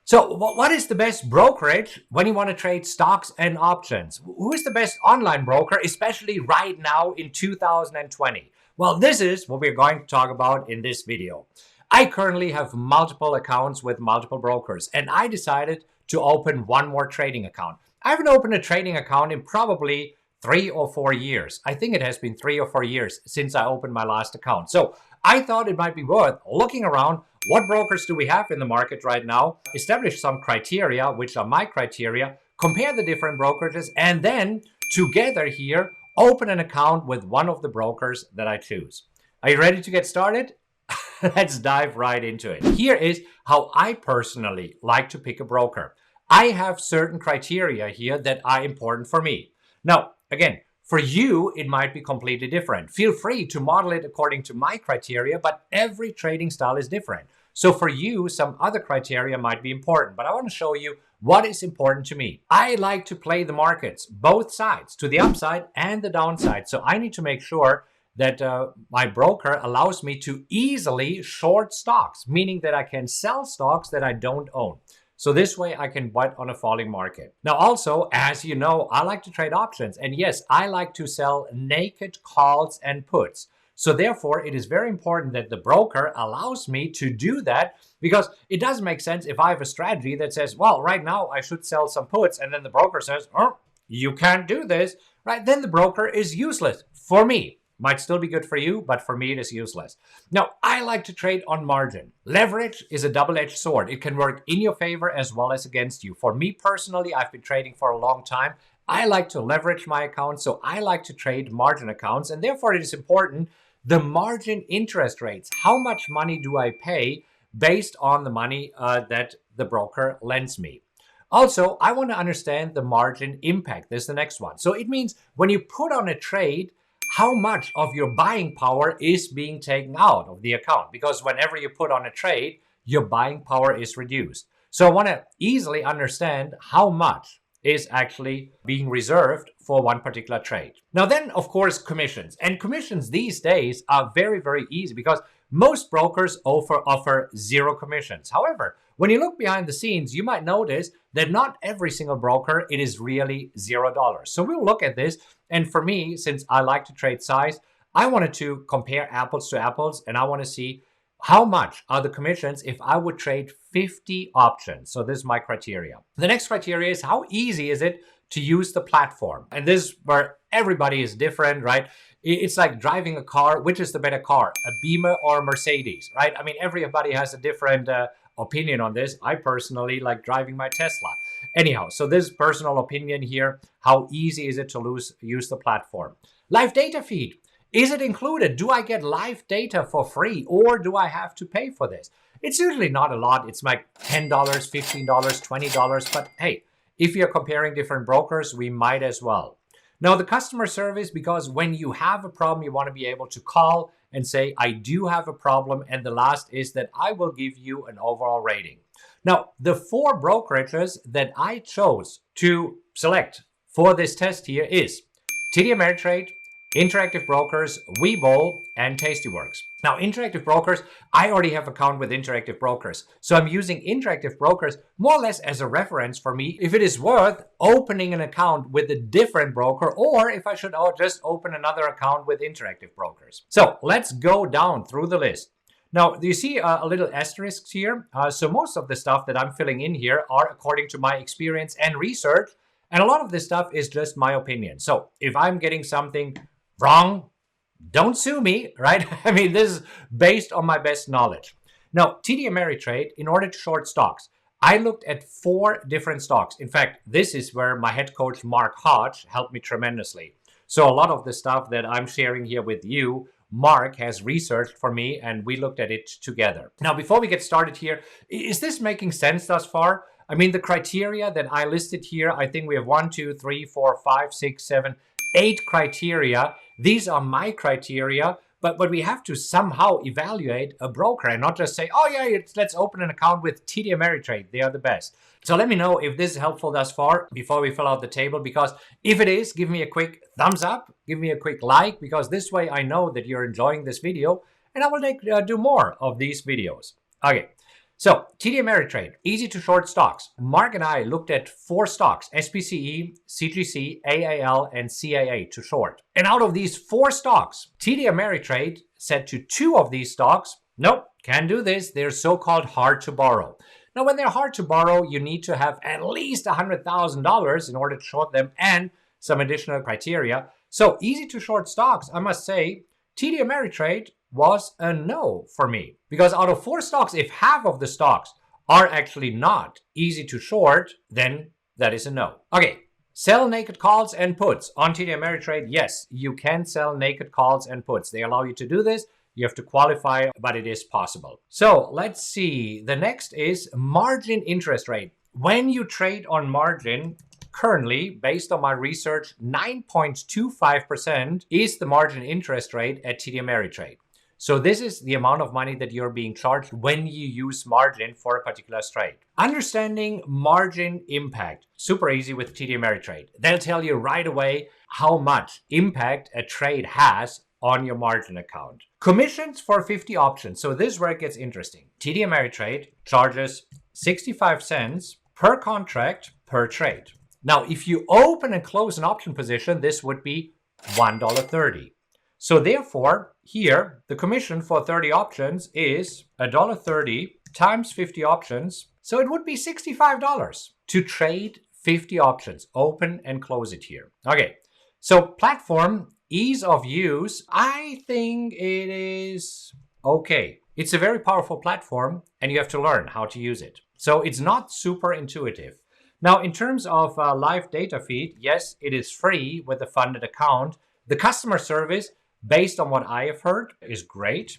So what is the best brokerage when you want to trade stocks and options? Who is the best online broker, especially right now in 2020? Well, this is what we're going to talk about in this video. I currently have multiple accounts with multiple brokers, and I decided to open one more trading account. I haven't opened a trading account in probably 3 or 4 years. I think it has been 3 or 4 years since I opened my last account. So I thought it might be worth looking around. What brokers do we have in the market right now? Establish some criteria, which are my criteria, compare the different brokerages, and then together here, open an account with one of the brokers that I choose. Are you ready to get started? Let's dive right into it. Here is how I personally like to pick a broker. I have certain criteria here that are important for me. Now, again, for you, it might be completely different. Feel free to model it according to my criteria, but every trading style is different. So for you, some other criteria might be important, but I want to show you what is important to me. I like to play the markets, both sides, to the upside and the downside. So I need to make sure that my broker allows me to easily short stocks, meaning that I can sell stocks that I don't own. So this way I can bet on a falling market. Now also, as you know, I like to trade options. And yes, I like to sell naked calls and puts. So therefore, it is very important that the broker allows me to do that, because it doesn't make sense if I have a strategy that says, well, right now I should sell some puts. And then the broker says, oh, you can't do this, right? Then the broker is useless for me. Might still be good for you, but for me, it is useless. Now, I like to trade on margin. Leverage is a double-edged sword. It can work in your favor as well as against you. For me personally, I've been trading for a long time. I like to leverage my accounts, so I like to trade margin accounts, and therefore it is important the margin interest rates. How much money do I pay based on the money that the broker lends me? Also, I want to understand the margin impact. This is the next one. So it means when you put on a trade, how much of your buying power is being taken out of the account, because whenever you put on a trade, your buying power is reduced. So I want to easily understand how much is actually being reserved for one particular trade. Now then, of course, commissions. And commissions these days are very, very easy because most brokers offer zero commissions. However, when you look behind the scenes, you might notice that not every single broker, it is really $0. So we'll look at this. And for me, since I like to trade size, I wanted to compare apples to apples, and I want to see how much are the commissions if I would trade 50 options. So this is my criteria. The next criteria is how easy is it to use the platform? And this is where everybody is different, right? It's like driving a car. Which is the better car, a Beamer or a Mercedes, right? I mean, everybody has a different opinion on this. I personally like driving my Tesla. Anyhow, so this personal opinion here, how easy is it to use the platform? Live data feed. Is it included? Do I get live data for free, or do I have to pay for this? It's usually not a lot. It's like $10, $15, $20. But hey, if you're comparing different brokers, we might as well. Now, the customer service, because when you have a problem, you want to be able to call and say, I do have a problem. And the last is that I will give you an overall rating. Now, the 4 brokerages that I chose to select for this test here is TD Ameritrade, Interactive Brokers, WeBull, and TastyWorks. Now, Interactive Brokers, I already have an account with Interactive Brokers. So I'm using Interactive Brokers more or less as a reference for me if it is worth opening an account with a different broker, or if I should just open another account with Interactive Brokers. So let's go down through the list. Now, do you see a little asterisk here? So most of the stuff that I'm filling in here are according to my experience and research. And a lot of this stuff is just my opinion. So if I'm getting something wrong, don't sue me, right? I mean, this is based on my best knowledge. Now, TD Ameritrade, in order to short stocks, I looked at 4 different stocks. In fact, this is where my head coach, Mark Hodge, helped me tremendously. So a lot of the stuff that I'm sharing here with you, Mark has researched for me, and we looked at it together. Now, before we get started here, is this making sense thus far? I mean, the criteria that I listed here, I think we have 1, 2, 3, 4, 5, 6, 7, 8 criteria. These are my criteria, but we have to somehow evaluate a broker and not just say, oh yeah, let's open an account with TD Ameritrade. They are the best. So let me know if this is helpful thus far before we fill out the table, because if it is, give me a quick thumbs up, give me a quick like, because this way I know that you're enjoying this video and I will do more of these videos. Okay. So TD Ameritrade, easy to short stocks. Mark and I looked at 4 stocks, SPCE, CGC, AAL, and CAA to short. And out of these 4 stocks, TD Ameritrade said to 2 of these stocks, nope, can't do this. They're so-called hard to borrow. Now, when they're hard to borrow, you need to have at least $100,000 in order to short them and some additional criteria. So easy to short stocks, I must say, TD Ameritrade was a no for me. Because out of 4 stocks, if half of the stocks are actually not easy to short, then that is a no. Okay, sell naked calls and puts on TD Ameritrade. Yes, you can sell naked calls and puts. They allow you to do this. You have to qualify, but it is possible. So let's see. The next is margin interest rate. When you trade on margin, currently, based on my research, 9.25% is the margin interest rate at TD Ameritrade. So this is the amount of money that you're being charged when you use margin for a particular trade. Understanding margin impact, super easy with TD Ameritrade. They'll tell you right away how much impact a trade has on your margin account. Commissions for 50 options. So this is where it gets interesting. TD Ameritrade charges 65 cents per contract per trade. Now, if you open and close an option position, this would be $1.30. So therefore, here, the commission for 30 options is $1.30 times 50 options. So it would be $65 to trade 50 options, open and close it here. Okay, so platform ease of use, I think it is okay. It's a very powerful platform and you have to learn how to use it. So it's not super intuitive. Now, in terms of live data feed, yes, it is free with a funded account. The customer service, based on what I have heard, is great.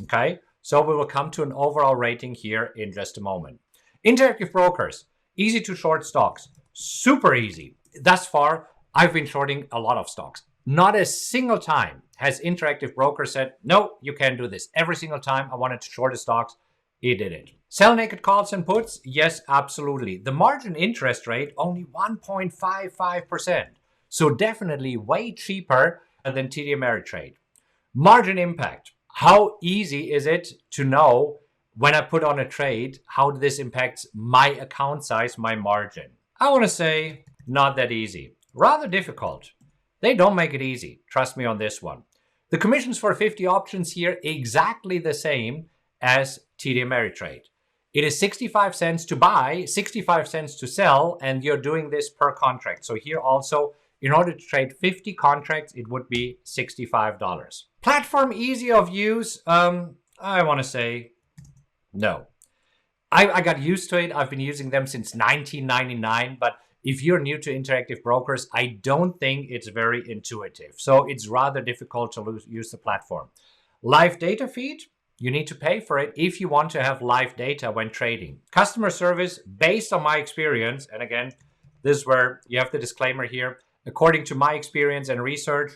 Okay, so we will come to an overall rating here in just a moment. Interactive brokers, easy to short stocks, super easy. Thus far, I've been shorting a lot of stocks. Not a single time has Interactive Broker said, no, you can't do this. Every single time I wanted to short the stocks, it did it. Sell naked calls and puts? Yes, absolutely. The margin interest rate, only 1.55%. So definitely way cheaper than TD Ameritrade. Margin impact. How easy is it to know when I put on a trade, how this impacts my account size, my margin? I want to say not that easy. Rather difficult. They don't make it easy. Trust me on this one. The commissions for 50 options here, exactly the same as TD Ameritrade. It is 65 cents to buy, 65 cents to sell, and you're doing this per contract. So here also, in order to trade 50 contracts, it would be $65. Platform easy of use, I want to say no. I got used to it. I've been using them since 1999, but if you're new to interactive brokers, I don't think it's very intuitive. So it's rather difficult to use the platform. Live data feed, you need to pay for it if you want to have live data when trading. Customer service, based on my experience, and again, this is where you have the disclaimer here. According to my experience and research,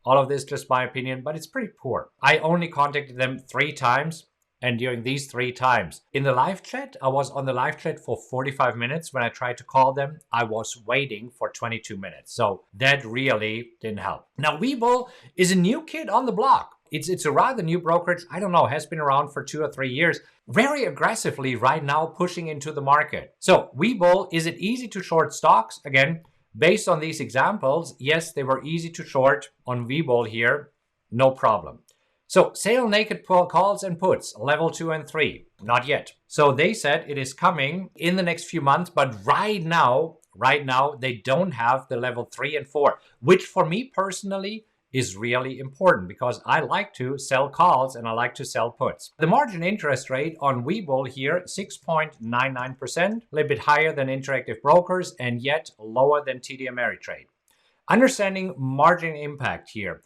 all of this is just my opinion, but it's pretty poor. I only contacted them 3 times. And during these 3 times, in the live chat, I was on the live chat for 45 minutes. When I tried to call them, I was waiting for 22 minutes. So that really didn't help. Now, WeBull is a new kid on the block. It's a rather new brokerage. I don't know, has been around for 2 or 3 years. Very aggressively right now pushing into the market. So WeBull, is it easy to short stocks? Again, based on these examples, yes, they were easy to short on WeBull here. No problem. So sell naked calls and puts, level 2 and 3, not yet. So they said it is coming in the next few months, but right now, they don't have the level 3 and 4, which for me personally is really important because I like to sell calls and I like to sell puts. The margin interest rate on WeBull here, 6.99%, a little bit higher than interactive brokers and yet lower than TD Ameritrade. Understanding margin impact here.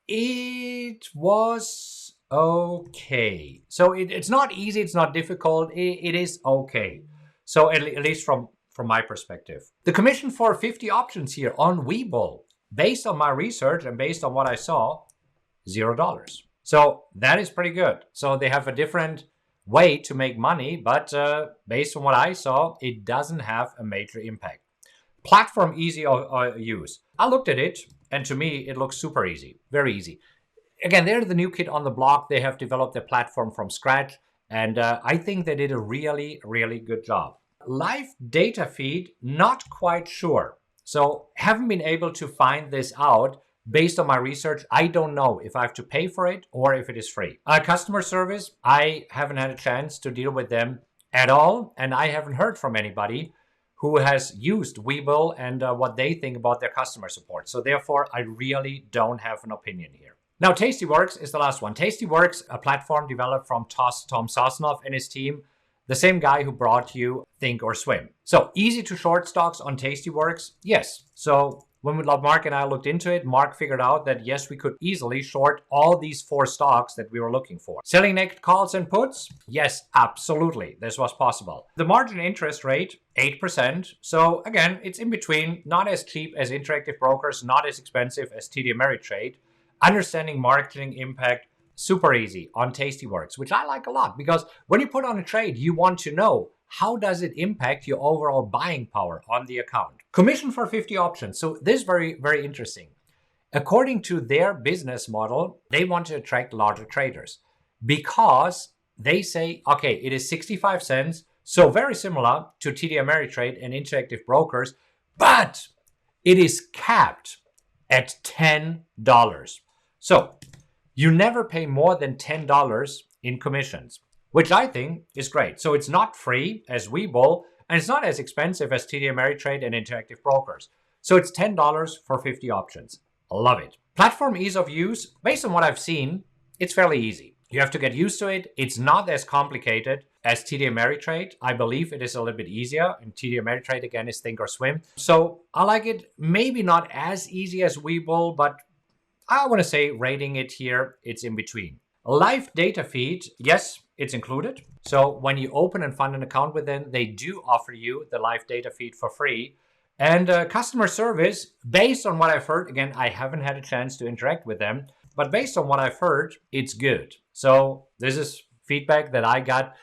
It was okay. So it's not easy, it's not difficult, it is okay. So at least from my perspective. The commission for 50 options here on WeBull, based on my research and based on what I saw, $0. So that is pretty good. So they have a different way to make money, but based on what I saw, it doesn't have a major impact. Platform easy use. I looked at it, and to me, it looks super easy, very easy. Again, they're the new kid on the block. They have developed their platform from scratch. And I think they did a really, really good job. Live data feed, not quite sure. So haven't been able to find this out. Based on my research, I don't know if I have to pay for it or if it is free. Customer service, I haven't had a chance to deal with them at all. And I haven't heard from anybody who has used WeBull and what they think about their customer support. So therefore, I really don't have an opinion here. Now, TastyWorks is the last one. TastyWorks, a platform developed from Tom Sosnoff and his team, the same guy who brought you ThinkorSwim. So easy to short stocks on TastyWorks? Yes. So when Mark and I looked into it, Mark figured out that yes, we could easily short all these 4 stocks that we were looking for. Selling naked calls and puts? Yes, absolutely. This was possible. The margin interest rate, 8%. So again, it's in between, not as cheap as Interactive Brokers, not as expensive as TD Ameritrade. Understanding marketing impact, super easy on TastyWorks, which I like a lot because when you put on a trade, you want to know how does it impact your overall buying power on the account. Commission for 50 options. So this is very, very interesting. According to their business model, they want to attract larger traders because they say, okay, it is 65 cents. So very similar to TD Ameritrade and Interactive Brokers, but it is capped at $10. So you never pay more than $10 in commissions, which I think is great. So it's not free as WeBull, and it's not as expensive as TD Ameritrade and Interactive Brokers. So it's $10 for 50 options. I love it. Platform ease of use, based on what I've seen, it's fairly easy. You have to get used to it. It's not as complicated as TD Ameritrade. I believe it is a little bit easier. And TD Ameritrade, again, is ThinkorSwim. So I like it. Maybe not as easy as WeBull, but I want to say rating it here, it's in between. Live data feed, yes, it's included. So when you open and fund an account with them, they do offer you the live data feed for free. And customer service, based on what I've heard, again, I haven't had a chance to interact with them, but based on what I've heard, it's good. So this is feedback that I got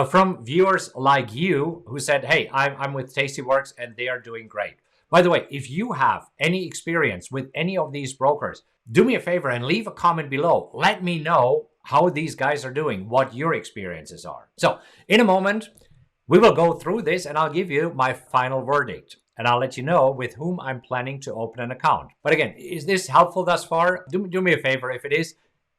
from viewers like you who said, hey, I'm with TastyWorks and they are doing great. By the way, if you have any experience with any of these brokers, do me a favor and leave a comment below. Let me know how these guys are doing, what your experiences are. So in a moment, we will go through this and I'll give you my final verdict. And I'll let you know with whom I'm planning to open an account. But again, is this helpful thus far? Do me a favor. If it is,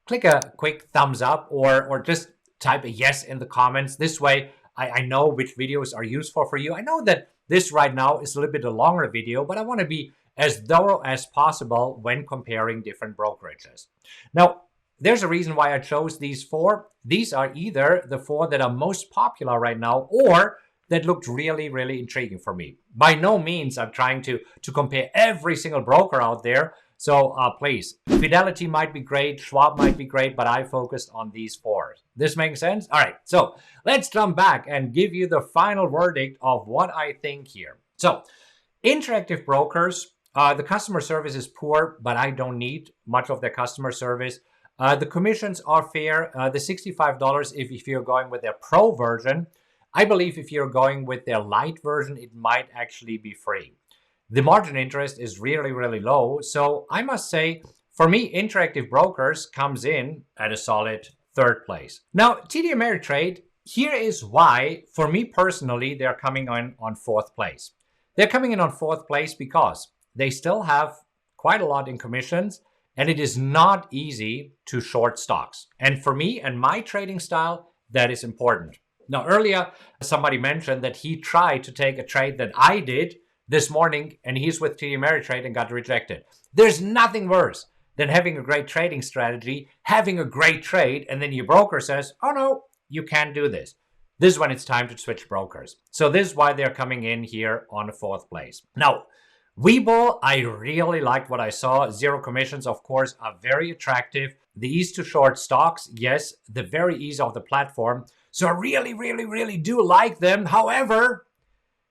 click a quick thumbs up or just type a yes in the comments. This way, I know which videos are useful for you. I know that this right now is a little bit a longer video, but I want to be as thorough as possible when comparing different brokerages. Now, there's a reason why I chose these 4. These are either the 4 that are most popular right now or that looked really, really intriguing for me. By no means I'm trying to compare every single broker out there. So please, Fidelity might be great, Schwab might be great, but I focused on these 4. This makes sense? All right, so let's jump back and give you the final verdict of what I think here. So Interactive Brokers, the customer service is poor, but I don't need much of their customer service. The commissions are fair. The $65 if you're going with their pro version. I believe if you're going with their light version, it might actually be free. The margin interest is really, really low. So I must say, for me, Interactive Brokers comes in at a solid 3rd place. Now, TD Ameritrade, here is why, for me personally, they're coming on 4th place. They're coming in on 4th place because they still have quite a lot in commissions, and it is not easy to short stocks. And for me and my trading style, that is important. Now, earlier, somebody mentioned that he tried to take a trade that I did this morning, and he's with TD Ameritrade and got rejected. There's nothing worse than having a great trading strategy, having a great trade, and then your broker says, oh no, you can't do this. This is when it's time to switch brokers. So this is why they're coming in here on the 4th place. Now, WeBull, I really liked what I saw. Zero commissions, of course, are very attractive. The ease to short stocks, yes, the very ease of the platform. So I really, really, really do like them. However,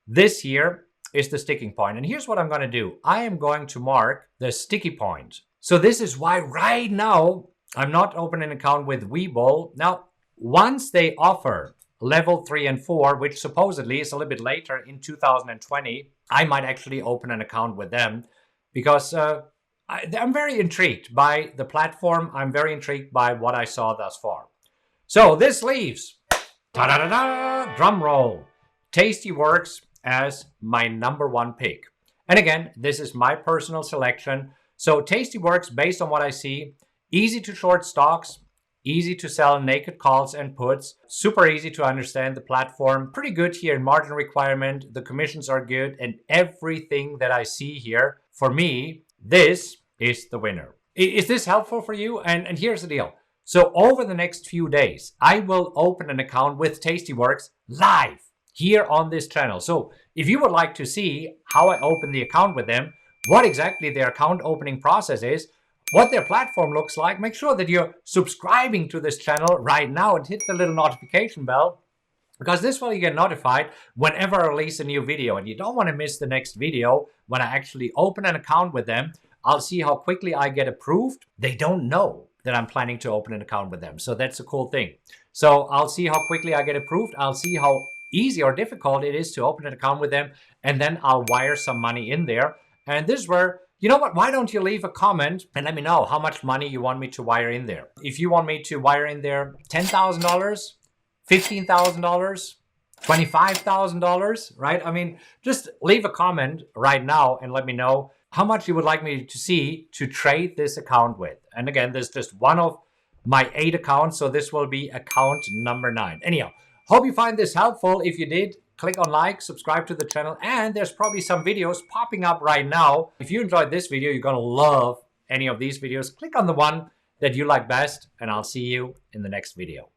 this here is the sticking point. And here's what I'm going to do. I am going to mark the sticky point. So this is why right now I'm not opening an account with WeBull. Now, once they offer level 3 and 4, which supposedly is a little bit later in 2020, I might actually open an account with them because I'm very intrigued by the platform. I'm very intrigued by what I saw thus far. So this leaves Ta-da-da-da! Drum roll. TastyWorks as my #1 pick. And again, this is my personal selection. So TastyWorks, based on what I see, easy to short stocks, easy to sell naked calls and puts, super easy to understand the platform, pretty good here in margin requirement, the commissions are good, and everything that I see here, for me, this is the winner. Is this helpful for you? And here's the deal. So over the next few days, I will open an account with TastyWorks live here on this channel. So if you would like to see how I open the account with them, what exactly their account opening process is, what their platform looks like, make sure that you're subscribing to this channel right now and hit the little notification bell, because this way you get notified whenever I release a new video, and you don't want to miss the next video when I actually open an account with them. I'll see how quickly I get approved. They don't know that I'm planning to open an account with them. So that's a cool thing. So I'll see how quickly I get approved. I'll see how easy or difficult it is to open an account with them. And then I'll wire some money in there. And this is where, you know what, why don't you leave a comment and let me know how much money you want me to wire in there. If you want me to wire in there $10,000, $15,000, $25,000, right? I mean, just leave a comment right now and let me know how much you would like me to see to trade this account with. And again, there's just one of my 8 accounts, so this will be account number 9. Anyhow, hope you find this helpful. If you did, click on like, subscribe to the channel, and there's probably some videos popping up right now. If you enjoyed this video, you're gonna love any of these videos. Click on the one that you like best, and I'll see you in the next video.